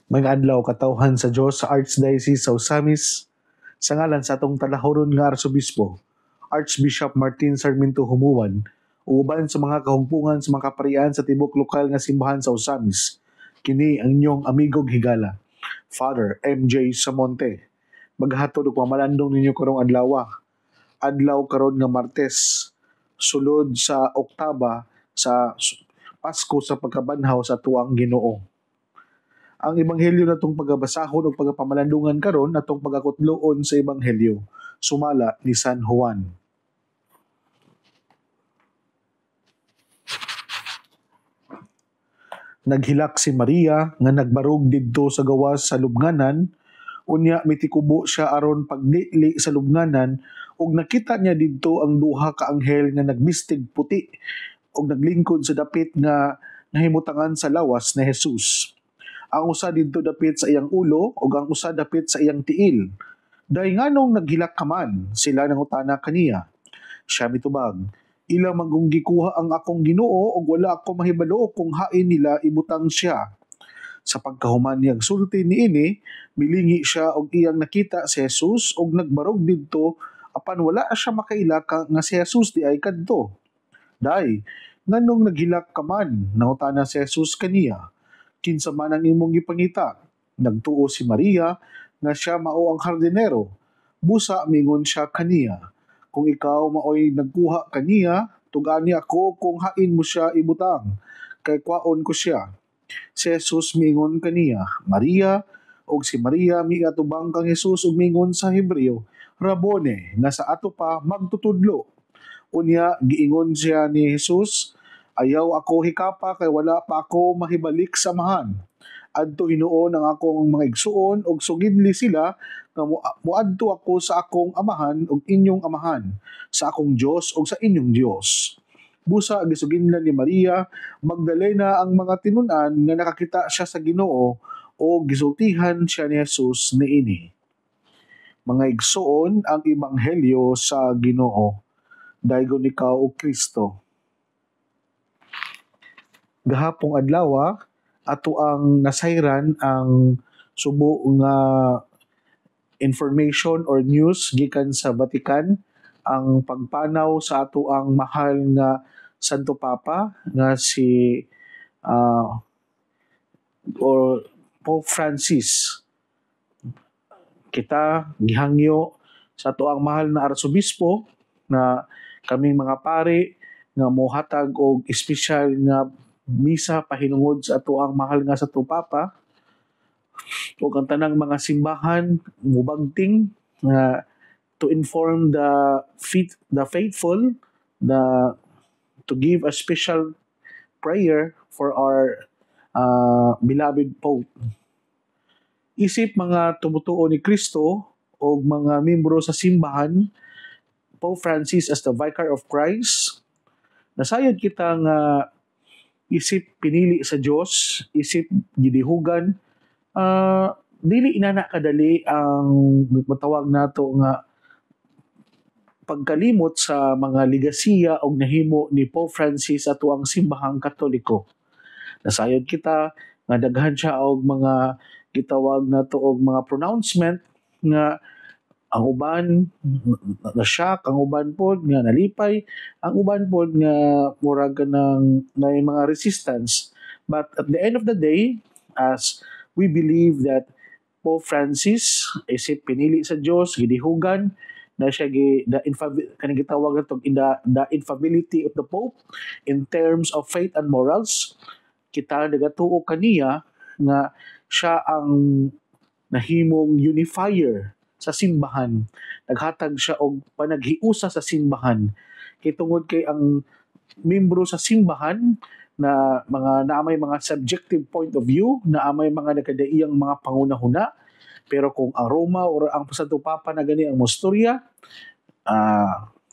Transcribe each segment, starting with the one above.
Mga adlaw katawhan sa Dios sa Archdiocese sa Osamis, sa ngalan sa atong talahuron nga Arsobispo, Archbishop Martin Sarmiento Humuan, uban sa mga kahungpungan sa mga kaparian sa tibok lokal nga simbahan sa Osamis. Kini ang inyong amigog higala, Father MJ Samonte. Maghatod og pamalandong ninyo karong adlaw. Adlaw karon nga Martes, sulod sa Oktaba sa Pasko sa pagkabanhaw sa tuang Ginoo. Ang ebanghelyo natong pagabasahon o pagapamalandungan karon natong pagakutloon sa ebanghelyo sumala ni San Juan. Naghilak si Maria nga nagbarog didto sa gawas sa lubnganan, unya mitikubo siya aron pagdili sa lubnganan ug nakita niya didto ang duha ka anghel nga nagbistig puti ug naglingkod sa dapit nga nahimutangan sa lawas ni Jesus. Ang usa didto dapit sa iyang ulo ug ang usa dapit sa iyang tiil. Dahil nganong naghilak ka man, sila nangutana kaniya. Siya mitubag, ila manggong gikuha ang akong Ginoo ug wala ako mahibalo kung hain nila ibutang siya. Sa pagkahuman niyang sulti niini, milingi siya og iyang nakita si Jesus ug nagbarog didto apan wala siya makailaka nga si Jesus di ay kadto. Dai, nganong naghilak ka man, nangutana si Jesus kaniya. Kinsa man ang imong gipangita? Nagtuo si Maria nga siya mao ang hardinero. Busa mingon siya kaniya. Kung ikaw maoy nagkuha kaniya, tugani ako kung hain mo siya ibutang, kay kwaon ko siya. Si Jesus mingon kaniya, Maria, og si Maria miatubang kang Jesus ug mingon sa Hebreo, Rabone, nga sa ato pa magtutudlo. Unya giingon siya ni Jesus, ayaw ako hikapa kay wala pa ako mahibalik sa amahan. Adto hinuon ang akong mga igsuon ug sugidli sila nga muadto ako sa akong amahan ug inyong amahan, sa akong Dios ug sa inyong Dios. Busa gisuginlan ni Maria Magdalena ang mga tinun-an nga nakakita siya sa Ginoo o gisultihan siya ni Jesus niini. Mga igsuon ang ebanghelyo sa Ginoo. Daygon ikaw o Kristo. Gahapong adlaw ato ang nasayran ang subo nga information or news gikan sa Vatican, ang pagpanaw sa ato ang mahal nga Santo Papa nga si or Pope Francis. Kita gihangyo sa ato ang mahal na Arsobispo na kaming mga pari nga mohatag og espesyal nga misa pahinungod sa ato ang mahal nga Santo Papa ug ang tanang mga simbahan mubagting nga to inform the faithful to give a special prayer for our beloved Pope. Isip mga tumutuo ni Kristo o mga membro sa simbahan, Pope Francis as the Vicar of Christ, nasayod kita nga isip pinili sa Dios, isip gidihugan, dili inana kadali ang matawag nato nga pagkalimot sa mga ligasiya o nahimo ni Pope Francis ato ang simbahang Katoliko. Nasayod kita nga daghan siya og mga gitawag nato og mga pronouncement nga ang uban na-shock, ang uban pod nga nalipay, ang uban pod nga murag kanang may mga resistance. But at the end of the day, as we believe that Pope Francis isip pinili sa Dios, gidihugan na siya kanang gitawag nato the infallibility of the Pope in terms of faith and morals. Kita nagatuo kaniya nga siya ang nahimong unifier sa simbahan. Naghatag siya og panaghiusa sa simbahan. Kay tungod kay ang membro sa simbahan na mga naamay mga subjective point of view, naamay mga nagkadaiyang mga pangunahuna, pero kung ang Roma o ang Santo Papa na gani ang mostorya,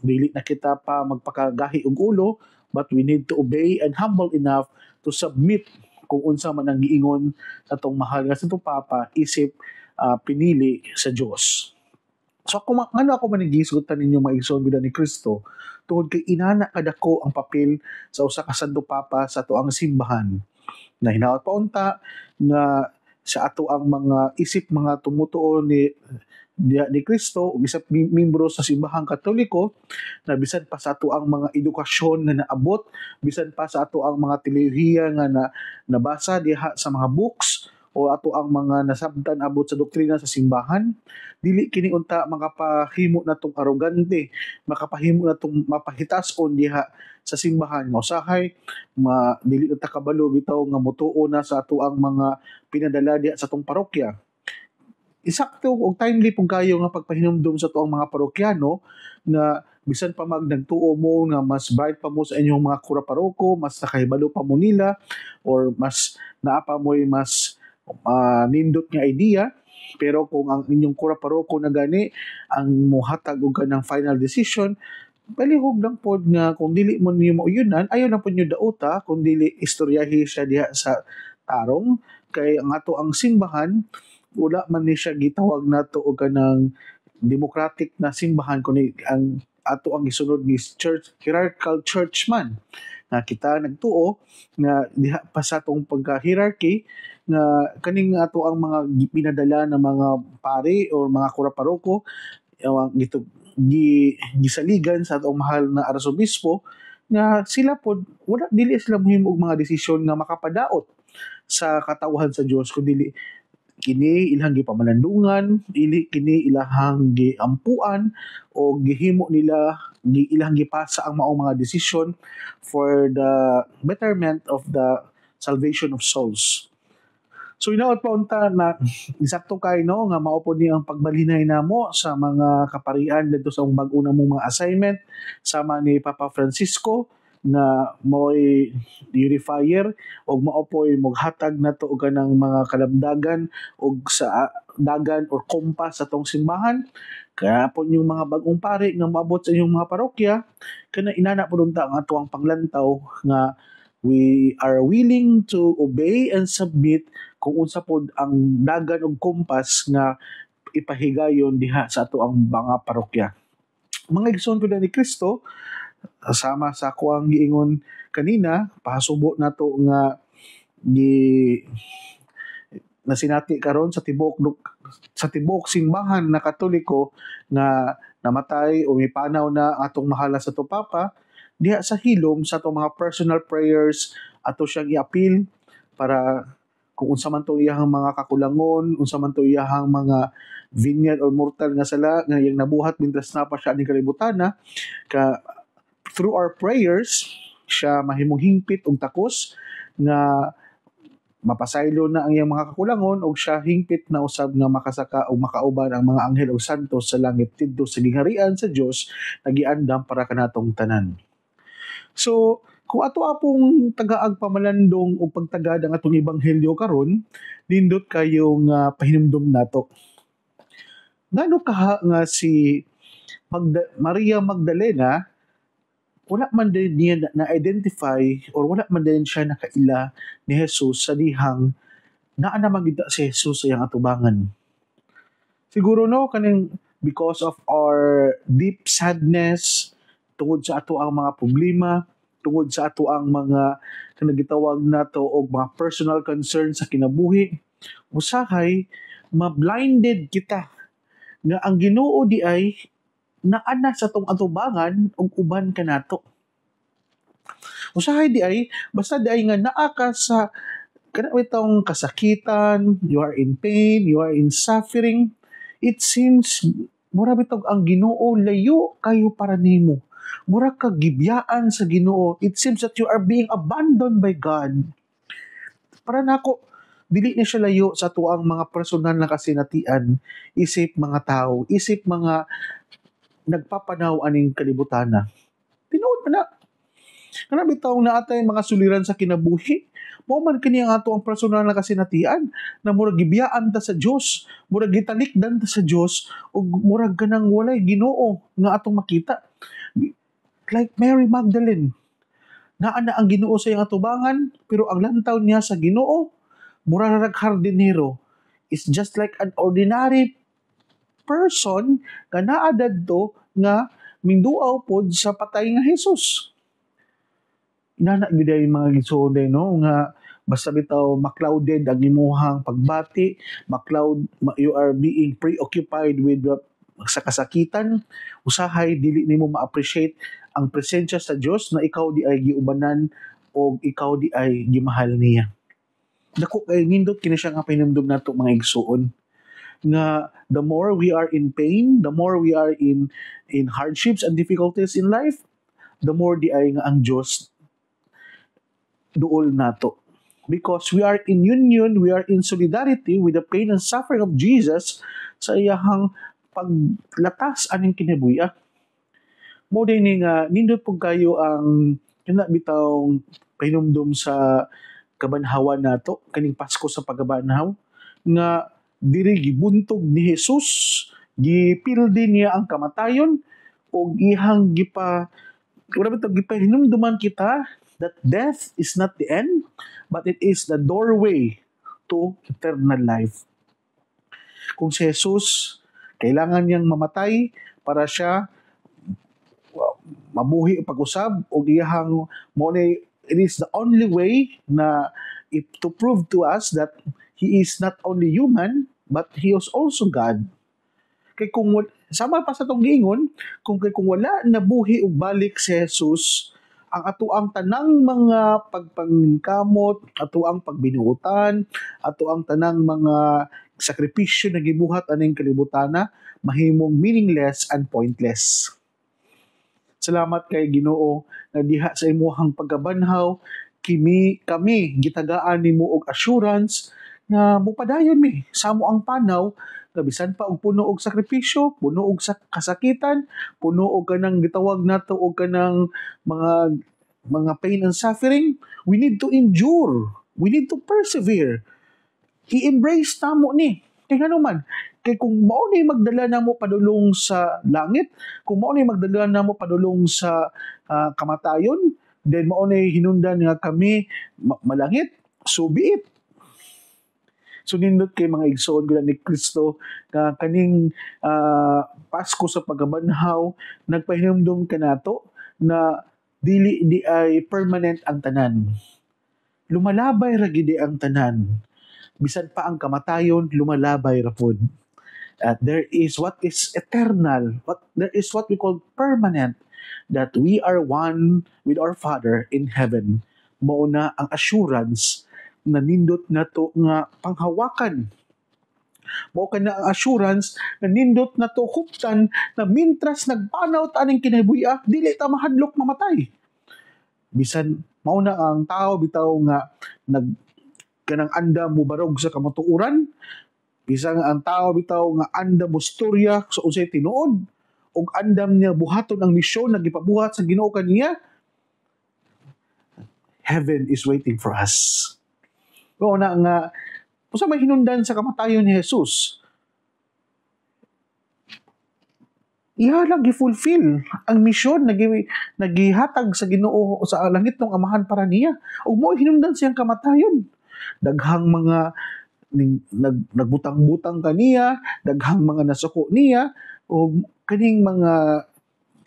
dili na kita pa magpakagahi og ulo, but we need to obey and humble enough to submit kung unsa man ang giingon atong mahal nga Santo Papa isip pinili sa Dios. So kung ano ako manigisgutan ninyo mga igsoon ni Kristo, tungod kay inana kadako ang papel sa usa ka Santo Papa sa tuang simbahan. Na hinaot pa unta nga sa ato ang mga isip mga tumutuo ni Kristo ug isip membro sa simbahang Katoliko, na bisan pa sa ato ang mga edukasyon nga naabot, bisan pa sa ato ang mga teolohiya nga nabasa diha sa mga books o ato ang mga nasabtan abot sa doktrina sa simbahan, dili kini unta makapahimo natong arogante, makapahimo natong mapahitason diha sa simbahan nga usahay dili na ta kabalo bitaw nga motuo na sa ato ang mga pinadala diha sa atong parokya. Isakto og timely pug kayo nga pagpahinumdum sa tuang mga parokyano nga bisan pa nagtuo mo nga mas bright pa mo sa inyong mga kura paroko, mas nakahibalo pa mo nila, or mas naa pa mo'y mas nindot nga idea, pero kung ang inyong kura paroko na gani ang mohatag og kanang final decision, palihog lang pod nga kung dili mo niyo mauyonan, ayaw na pod niyo dauta, kung dili istoryahi siya diha sa tarong, kay ang ato ang simbahan wala man ni siya gitawag nato og kanang democratic na simbahan, kundi ang ato ang gisunod ni church, hierarchical church man, nga kita nagtuo nga diha pa sa atong pagka-hierarchy nga kaning ato ang mga pinadala na mga pari or mga kura paroko gisaligan sa atong mahal na arsobispo, nga sila pod wala dili sila mohimo og mga desisyon nga makapadaot sa katawhan sa Dios, kundi kini ilang gipamalandungan, kini ilahang giampuan o gihimo nila ilang gipasa ang maong mga desisyon for the betterment of the salvation of souls. So inaot pa unta na isakto kay no nga mao pod ni ang pagbalinay namo sa mga kaparian dito sa bag-o na mong mga assignment sama ni Papa Francisco na mo'y unifier o mao po'y maghatag nato og kanang mga kalamdagan og sa dagan or kompas sa tong simbahan. Kaya po yung mga bagong pari nga maabot sa inyong mga parokya, kana inana po unta ang ato ang paglantaw nga we are willing to obey and submit kung unsa pod ang dagan og kompas nga ipahigayon diha sa ato ang mga parokya. Mga igsoon ko ni Kristo, sama sa ako ang giingon kanina, pahasubo nato nga nasinati karon sa tibok simbahan na Katoliko nga namatay o mipanaw na atong mahala sa to Papa, diha sa hilom sa atong mga personal prayers ato siyang i-appeal para kung unsa man to iyahang mga kakulangon, unsa man to iyahang mga venial or mortal nga sala nga iyang nabuhat mintras na pa siya ning kalibutana, through our prayers siya mahimong hingpit og takos nga mapasaylo na ang iyang mga kakulangon og siya hingpit na usab nga makasaka o makauban ang mga anghel o santos sa langit tidto sa gingharian sa Dios nagiandam para kanatong tanan. So kung ato apong tagaag pamalandong o pagtagad ang atong ebanghelyo karon, nindot kayo nga pahinumdom nato. Ngano kaha nga si Maria Magdalena wala man din niya na-identify or wala man din siya nakaila ni Jesus sa dihang naa na magita si Jesus sa iyang atubangan. Siguro no, kaning because of our deep sadness, tungod sa ato ang mga problema, tungod sa ato ang mga kanagitawag nato og mga personal concerns sa kinabuhi, usahay ma-blinded kita nga ang Ginoo di ay naana sa tong atubangan og uban kanato. Usahay di ay basta di ay nga naa ka sa kanang kasakitan, you are in pain, you are in suffering, it seems mura bitog ang Ginoo layo kayo para nimo. Mura ka gibyaan sa Ginoo. It seems that you are being abandoned by God. Para nako dili ni siya layo sa tuang mga personal na kasinatian, isip mga tao, isip mga nagpapanaw aning kalibutana. Tinuod man na. Kana bitaw na atay mga suliran sa kinabuhi. Mao man kini ang ato ang personal na kasinatian na murag gibiyaan ta sa Dios, murag gitalikdan ta sa Dios ug murag ganang walay Ginoo nga atong makita. Like Mary Magdalene, naa na ang Ginoo sa iyang atubangan, pero ang lantaw niya sa Ginoo mura rag hardinero. Is just like an ordinary person nga naa dadto nga minduaw pod sa patay nga Jesus. Inana gyud ay mga gisuon no nga basta bitaw maclouded ang imuhang pagbati, you are being preoccupied with sa kasakitan, usahay dili nimo ma-appreciate ang presensya sa Dios na ikaw di ay giubanan o ikaw di ay gimahal niya. Dako kay nindot kini siya nga pahinumdom nato mga igsuon nga the more we are in pain, the more we are in hardships and difficulties in life, the more di ay nga ang Dios duol nato. Because we are in union, we are in solidarity with the pain and suffering of Jesus sa iyahang paglatas aning kinabuhi. Mo din ni nga nindot pug kayo ang yun bitaw pahinumdom sa kabanhawan nato kaning Pasko sa pagkabanhaw nga diri gibuntog ni Jesus, gipildi niya ang kamatayon o gihang gipahinumduman kita that death is not the end, but it is the doorway to eternal life. Kung si Jesus, kailangan niyang mamatay para siya mabuhi pag-usab o gihang it is the only way na to prove to us that He is not only human, but He is also God. Kay kung sama pa sa tong giingon, kung wala nabuhi og balik si Jesus, ang atuang tanang mga pagpangkamot, atuang pagbinuotan, atuang tanang mga sakripisyo na gibuhat aning kalibutana, mahimong meaningless and pointless. Salamat kay Ginoo nga diha sa imuhang pagkabanhaw kami gitagaan nimo og assurance nga mupadayon mi sa amo ang panaw nga bisan pa og puno og sakripisyo, puno og kasakitan, puno og kanang gitawag nato og kanang mga pain and suffering, we need to endure. We need to persevere. I-embrace tamo ni. Kaya man, kay kung mao ni magdala namo padulong sa langit, kung mao ni magdala namo padulong sa kamatayon, then mao ni hinungdan nga kami malangit, so be it. So nindot kay mga igsoon gula ni Kristo nga kaning Pasko sa pagkabanhaw nagpahinumdom kanato na dili di ay permanent ang tanan. Lumalabay ra gid ang tanan. Bisan pa ang kamatayon lumalabay ra pod. There is what is eternal, there is what we call permanent, that we are one with our Father in heaven. Mao na ang assurance na nindot nato nga panghawakan. Mao kana ang assurance na nindot nato huptan na mintras nagpanaw ta aning kinabuhi, dili ta mahadlok mamatay. Bisan mao na ang tao bitaw nga kanang anda mo barog sa kamatuoran, bisan ang tao bitaw nga anda mo storya sa unsay tinuod ug andam niya buhaton ang misyon na gipabuhat sa Ginoo kaniya, heaven is waiting for us. Mao na nga usa may hinungdan sa kamatayon ni Jesus, ihalang gi-fulfill ang misyon na nagihatag sa Ginoo sa langit ng Amahan para niya. Ug mo hinungdan siyang kamatayon. Daghang mga nagbutang-butang kaniya, daghang mga nasuko niya, o kaning mga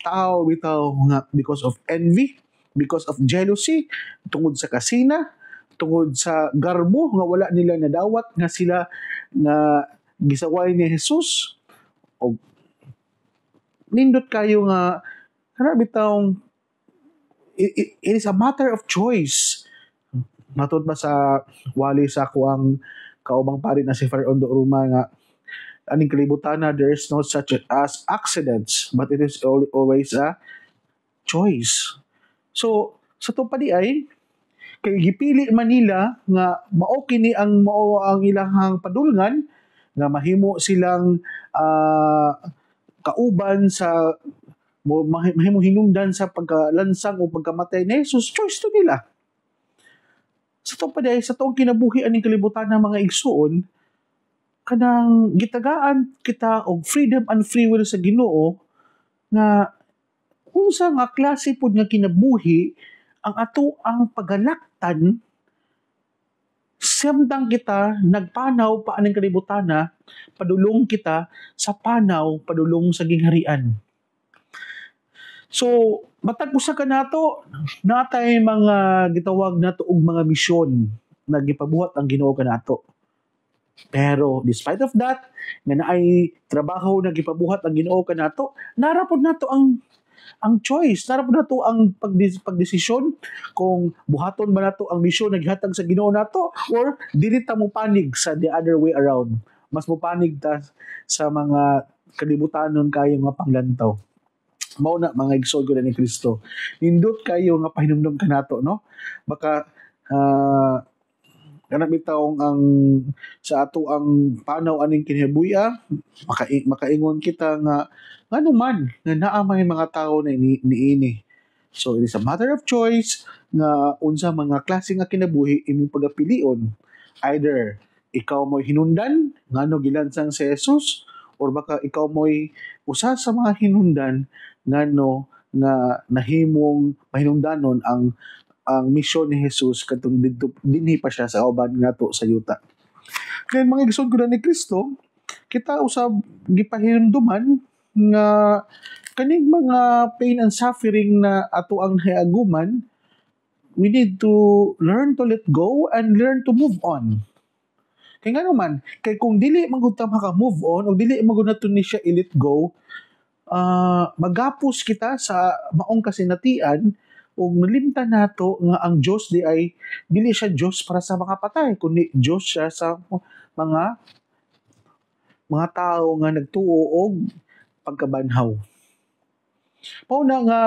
tao bitaw nga because of envy, because of jealousy, tungod sa kasina, tungod sa garbo nga wala nila nadawat nga sila na gisaway ni Jesus. O nindot kayo nga kana bitaw it is a matter of choice. Matod ba sa wali sa ako ang kaubang pari na si Father Ondo Ruma nga aning kalibutan na there is no such as accidents, but it is always a choice. So sa tupadi ay kay gipili Manila nga mao kini ang ilahang padulngan nga mahimo silang kauban sa mahimo hinungdan sa pagkalansang o pagkamatay ni Jesus. Choice to nila. Sa toong kinabuhi aning kalibutan ng mga igsuon, kanang gitagaan kita og freedom and free will sa Ginoo nga unsa nga klase pod nga kinabuhi ang ato ang pagalaktan samtang kita nagpanaw pa aning kalibutana, padulong kita sa panaw padulong sa gingharian. So matag usa ka nato natay mga gitawag nato og mga misyon. nagipabuhat ang Ginoo kanato. Pero despite of that, nga naay trabaho na gipabuhat ang Ginoo kanato, narapod nato ang choice, narapod nato ang pagdesisyon kung buhaton ba nato ang misyon na gihatag sa Ginoo nato or dili ta mo panig sa the other way around. Mas mo panig ta sa mga kalibutanon kayo nga panglantaw. Mao na mga igsoon ko na ni Kristo. Nindot kayo nga pahinumdom kanato, no? Baka kanang bitawng ang sa ato ang panaw aning kinabuhi makaingon kita nga ngano man nga naa may mga tao na niini. So it is a matter of choice nga unsa mga klase nga kinabuhi imong pagapilion. Either ikaw mo'y hinundan ngano gilansang si Jesus or baka ikaw mo'y usa sa mga hinundan ngano nga nahimong mahinungdanon ang misyon ni Jesus katong dinhi pa siya sa uban nato sa yuta. Kaya mga igsoon ko na ni Kristo, kita usab gipahinumduman nga kaning mga pain and suffering na ato ang hiaguman, we need to learn to let go and learn to move on. Kaya nga naman, kay kung dili magud ta maka-move on o dili magud nato ni siya i-let go, magapos kita sa maong kasinatian ug nalimtan nato nga ang Dios di ay dili siya Dios para sa mga patay kundi Dios siya sa mga tao nga nagtuo og pagkabanhaw. Mao na nga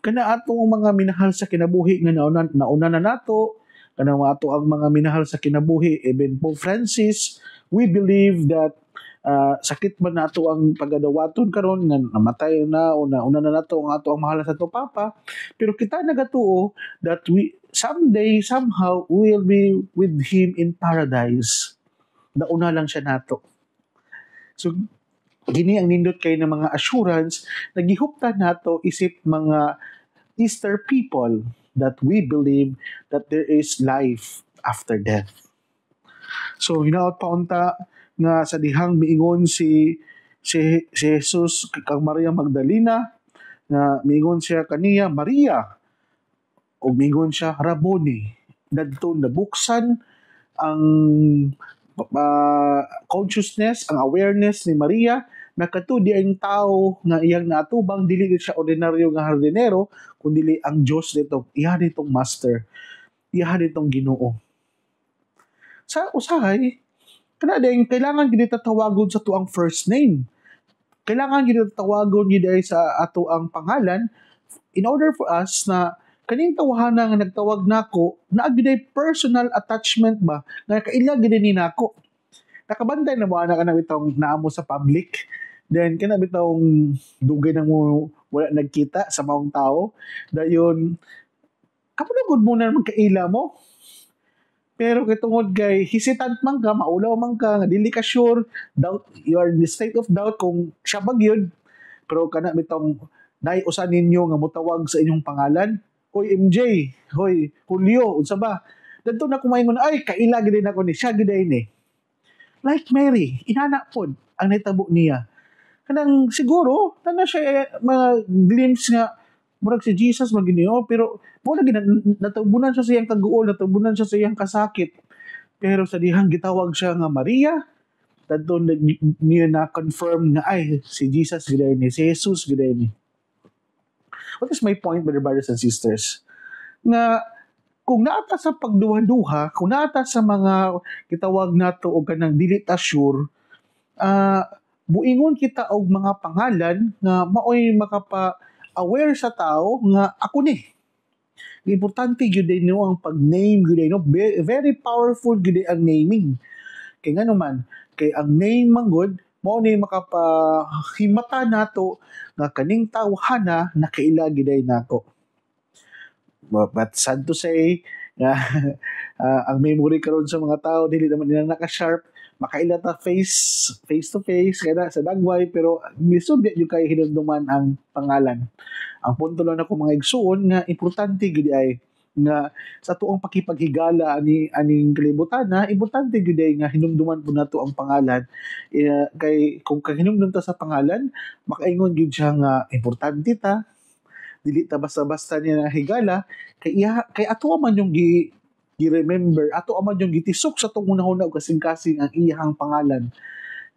kana atong mga minahal sa kinabuhi nga nauna na nato kana ato ang mga minahal sa kinabuhi even Pope Francis, we believe that sakit man nato ang pagadawaton karon nga namatay na o nauna na nato ang ato ang mahal sa ato papa, pero kita nagatuo that we someday somehow will be with him in paradise. Nauna lang siya nato. So gini ang nindot kay ng mga assurance nagihuptan nato isip mga Easter people that we believe that there is life after death. So hinaot pa unta nga sa dihang miingon si Jesus kang Maria Magdalena nga miingon siya kaniya Maria o miingon siya Rabboni. Dadto nabuksan ang consciousness, ang awareness ni Maria na katudi ang tao nga iyang naatubang dili siya ordinaryo nga hardinero kundi ang Dios dito, iya ditong master, iya ditong Ginoo. Sa usahay kana ding kailangan gid tawagon sa tuang first name. Kailangan gid tawagon gid sa ato ang pangalan in order for us na kaning tawhana nga nagtawag nako naa gid personal attachment ba nga kaila gid ni nako. Nakabantay na mo ana kana bitong naamo sa public. Then kana bitong dugay na mo wala nagkita sa maong tao. Dayon kapulugod mo na magkaila mo. Pero kay tungod kay hesitant man ka, maulaw man ka, nga dili ka sure, doubt, you are in the state of doubt kung siya ba gyud. Pero kana bitong nay usa ninyo nga motawag sa inyong pangalan, hoy MJ, hoy Julio, unsa ba? Dadto na kumaingon ay kaila gid nako ni siya gid ni. Like Mary, inana pod ang nahitabo niya. Kanang siguro tana siya mga glimpse nga murag si Jesus maginio pero mo na natubunan siya sa iyang kaguol, natubunan siya sa iyang kasakit. Pero sa dihang gitawag siya nga Maria, dadto niya na confirm nga ay si Jesus gid ni, si Jesus gid ni. What is my point, brothers and sisters? Nga kung naata sa pagduha-duha, kung naata sa mga gitawag nato og kanang dili ta sure, buingon kita og mga pangalan nga maoy makapa-aware sa tao nga ako ni. Importante gyud no ang pag-name gyud no, very powerful gyud ang naming. Kay ngano man, kay ang name manggod mao ni makapahimata nato nga kaning tawhana nakaila gyud nako. But sad to say, ang memory karon sa mga tao dili naman nila naka-sharp, makaila ta face to face kaya sa dagway pero lisod di kay hinumduman ang pangalan. Ang punto lang nako mga igsuon nga importante gid ay nga sa tuong pakipaghigala aning kalibutan na importante gid ay nga hinumduman po nato ang pangalan. Kay kung hinumdum ta sa pangalan makaingon gid siya nga importante ta, dili ta basta-basta niya higala kay ato man yung gi-remember ato aman yung gitisok sa tong unahuna ug kasing-kasing ang iyang pangalan.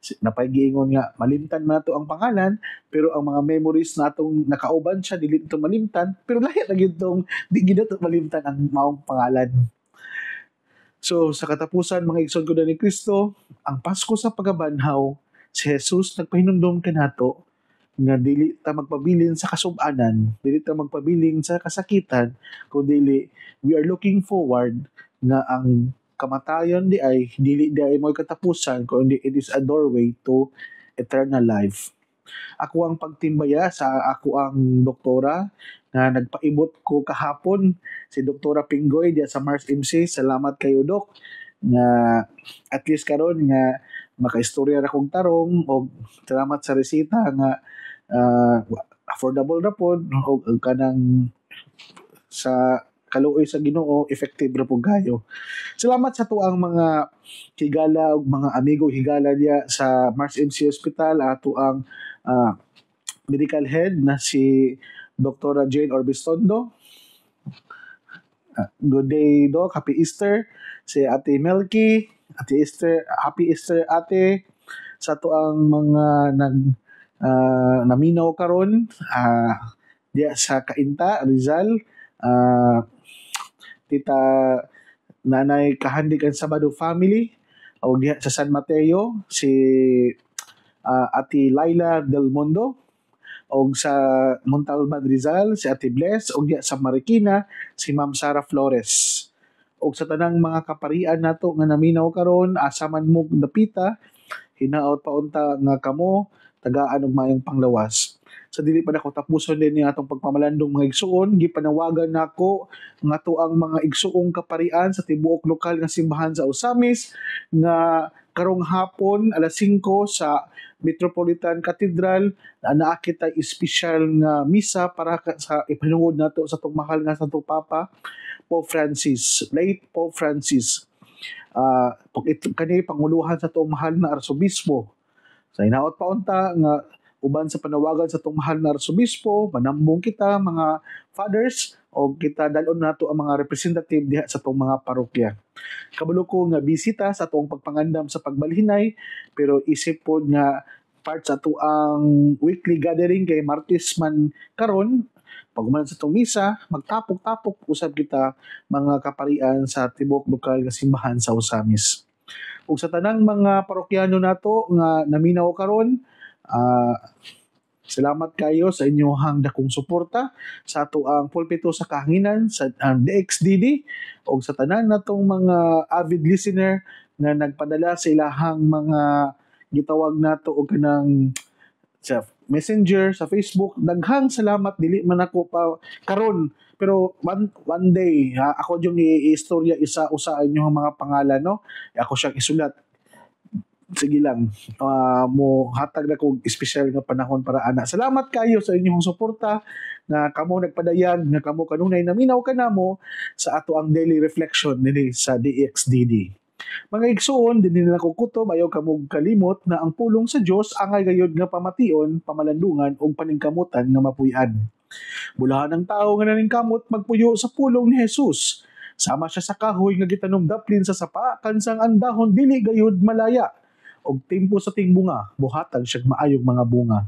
Napaygiingon nga malimtan man nato ang pangalan pero ang mga memories natong nakauban siya dili ito malimtan pero lahi na gyud tong di gid nato malimtan ang maong pangalan. So sa katapusan mga igsoon ko ni Kristo, ang Pasko sa pagabanhaw, si Jesus nagpahinumdom kanato nga dili ta magpabilin sa kasub-anan, dili ta magpabilin sa kasakitan, kundi we are looking forward nga ang kamatayon dili di ay mo'y katapusan, kundi it is a doorway to eternal life. Ako ang pagtimbaya sa ako ang doktora na nagpaibot ko kahapon, si Doktora Pinggoy diya sa Mars MC. Salamat kayo, Dok, nga at least karon nga makaistorya ra kong tarong o salamat sa resita nga affordable ra pod o kanang sa kaluoy sa Ginoo effective ra pud kayo. Salamat sa tuang mga higala ug mga amigo higala diya sa Mars MC Hospital, ato ang medical head na si Dr. Jane Orbistondo. Good day, Doc. Happy Easter. Si Ate Melky. Ate Easter, Happy Easter, Ate. Sa tuang mga naminaw karon diya sa Cainta, Rizal. Tita Nanay Kahandikan Sabado family o diha sa San Mateo si Ate Laila Del Mundo o sa Montalban Rizal si Ate Bless o diha sa Marikina si Ma'am Sara Flores o sa tanang mga kaparian nato nga naminaw karon asa man mo napita hinaot paunta nga kamo tagaan og mayong panglawas. Sa dili pa nako tapuson din ni atong pagpamalandong mga igsuon, gipanawagan nako nga tuang mga igsuong kaparian sa tibuok lokal nga simbahan sa Osamis nga karong hapon alas 5 sa Metropolitan Cathedral naa kita espesyal nga misa para sa ipanungod nato sa tong mahal nga Santo Papa Pope Francis, late Pope Francis. Kani panguluhan sa tong mahal na arsobispo. Sa hinaot paunta nga uban sa panawagan sa itong mahal na arsobispo, manambong kita mga fathers o kita dalon nato ang mga representative diha sa itong mga parokya. Kabalo ko nga bisita sa itong pagpangandam sa pagbalhinay pero isip po nga part sa ito ang weekly gathering kay Martes man karon pag sa itong misa, magtapok-tapok usab kita mga kaparian sa tibok lokal nga simbahan sa Osamis. Ug sa tanang mga parokyano nato nga naminaw karon, salamat kayo sa inyong dakong suporta sa ato ang pulpito sa kahanginan sa DXDD o sa tanan natong mga avid listener na nagpadala sa ilahang mga gitawag nato og kanang sa Messenger, sa Facebook. Daghang salamat, dili man ako pa karon pero one day ako yung i-istorya isa-usa inyong mga pangalan, no? Ako siyang isulat. Sige lang, mo hatag na kong espesyal nga panahon para ana. Salamat kayo sa inyong suporta nga kamo nagpadayag nga kamo kanunay naminaw kanamo sa ato ang daily reflection nini sa DXDD. Mga igsuon dinhi na ko kutob ayaw kamo kalimot na ang pulong sa Dios angay gayud nga pamation, pamalandungan ug paningkamutan nga mapuy-an. Bulahan ng tao nga naningkamot magpuyo sa pulong ni Jesus. Sama siya sa kahoy nga gitanom daplin sa sapa kansang ang dahon dili gayud malaya og tempo sa ting bunga, buhatag siya maayong mga bunga.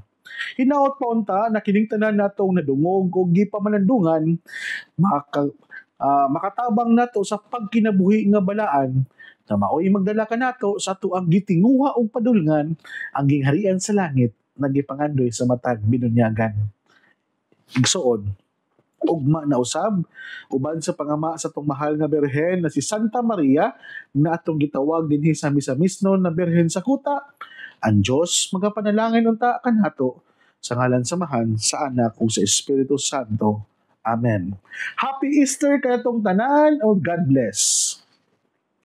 Hinaot pa unta na kining tanan natong nadungog og gipamalandungan makatabang nato sa pagkinabuhi nga balaan na maoy magdala ka nato sa tuang gitinguha og padulngan ang gingharian sa langit nagipangandoy sa matag binunyagan. Igsuon, ugma na usab uban sa pangama sa tong mahal nga berhen na si Santa Maria na atong gitawag dinhi sa misa misnon na berhen sa kuta, ang Dios magapanalangin unta kanato sa ngalan samahan sa anak ug sa Espiritu Santo. Amen. Happy Easter kayatong tanan o God bless.